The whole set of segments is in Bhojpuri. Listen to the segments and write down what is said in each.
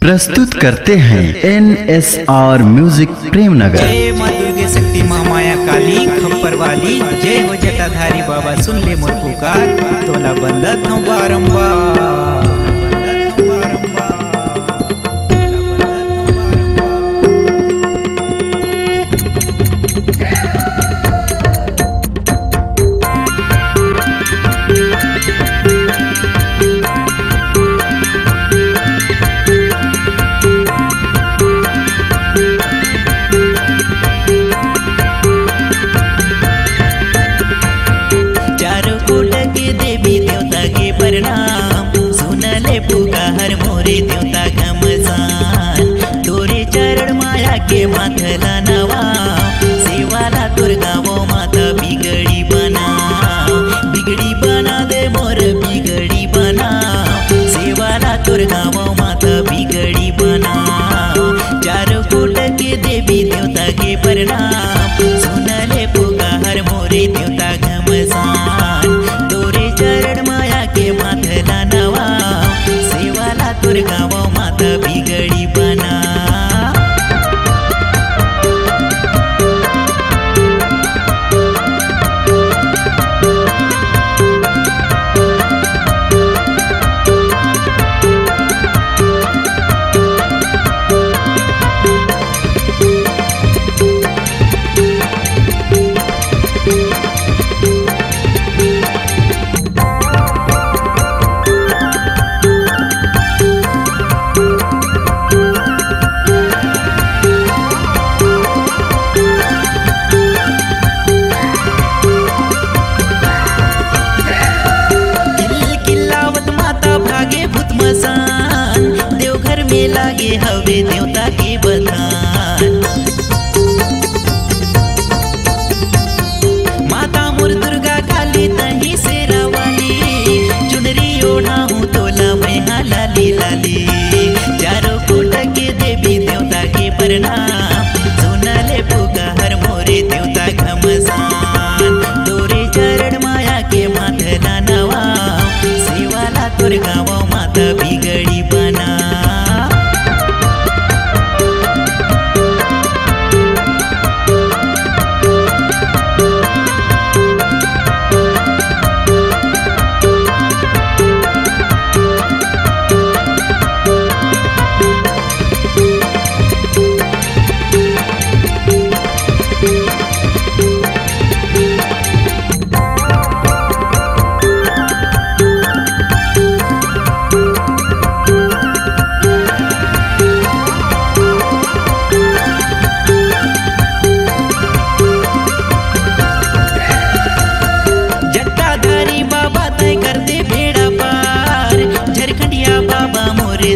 प्रस्तुत करते हैं NSR म्यूजिक प्रेमनगर। जय माँ दुर्गे शक्ति महामाया काली खप्पर वाली, जय हो जटाधारी बाबा सुन ले मोर पुकार, तोला बंदत हूँ बारंबार। सुनले पुकार मोरे देवता घमसान, तोरे चरण माया के माथला नवा, सेवाला तोर गावो माता बिगड़ी बना दे मोर बिगड़ी बना, सेवाला तोर गावो माता बिगड़ी बना। चारों कोट के देवी देवता के प्रणाम, सुनले पुकार मोरे देवता घमसान, तोरे चरण माया के माथला नवा, सेवाला तोर गावो माता बिगड़ी बना। देवघर में लागे हवे देवता के बधान, माता मोर दुर्गा काली तही शेरा वाली, चुनरी ओढ़ा हूँ तोला मैं लाली लाली। चारों कोट के देवी देवता के प्रणाम, सुनले पुकार मोरे देवता घमसान, तोरे चरण माया के माथला नवा, सेवाला तोर गावो माता बिगड़ी बना।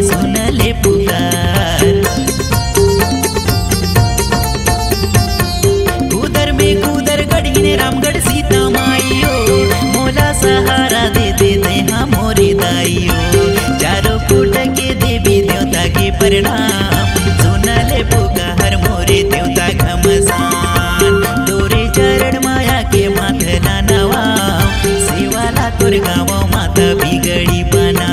सुनले पुकार कूदर में कूदर गढ़ी ने रामगढ़ सीता माइयो, मोला सहारा दे दे हाँ मोरे दाइयो। चारों कोट के देवी देवता के प्रणाम, सुनले पुकार मोरे देवता घमसान, तोरे चरण माया के माथला नवा, सेवाला तोर गावो माता बिगड़ी बना।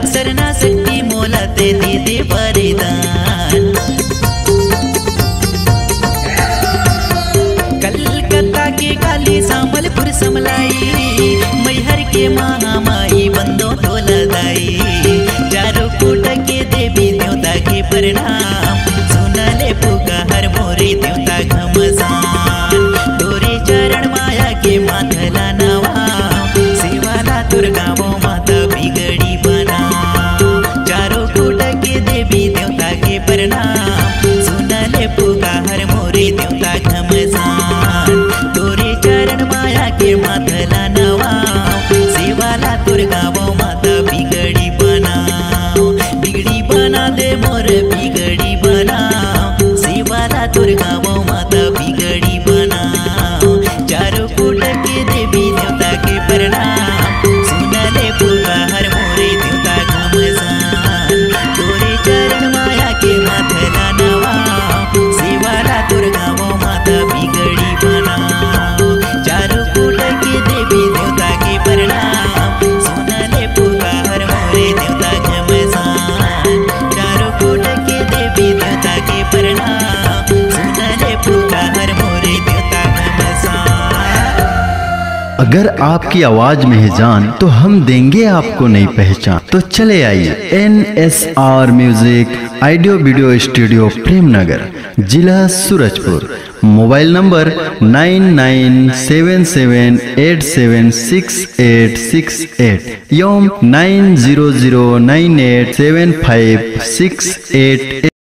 सरना शक्ति मोला ते दे वरदान, कलकत्ता के काली संबलपुर समलाई, मैहर के महामाई बंदो तोला दाई। चारों कोट के देवी देवता के प्रणाम, सुनले पुकार मोरे देवता घमसान, तोरे चरण माया के माथला नवा, सेवाला तोर गावो माता बिगड़ी बना। चारों कोट के देवी देवता के प्रणाम, सुनले मोर बिगड़ी बना शिवाला तोर गाँव माता बिगड़ी बना चारों कूट के देवी देवता के प्रणाम सुनले पुकार मोरे देवता घमसान तोरे चरण माया के माथला नवा शिवाला तोर गाँव माता बिगड़ी बना चारों कूट के देवी देवता के प्रणाम सुनले पुकार मोरे देवता घमसान चारों कूट के देवी देवता के प्रणाम सुनले पुकार मोरे देवता घमसान। अगर आपकी आवाज में है जान तो हम देंगे आपको नई पहचान। तो चले आइए NSR music audio video studio Premnagar, जिला सूरजपुर। मोबाइल नंबर 9977876868 एवं 9009875688।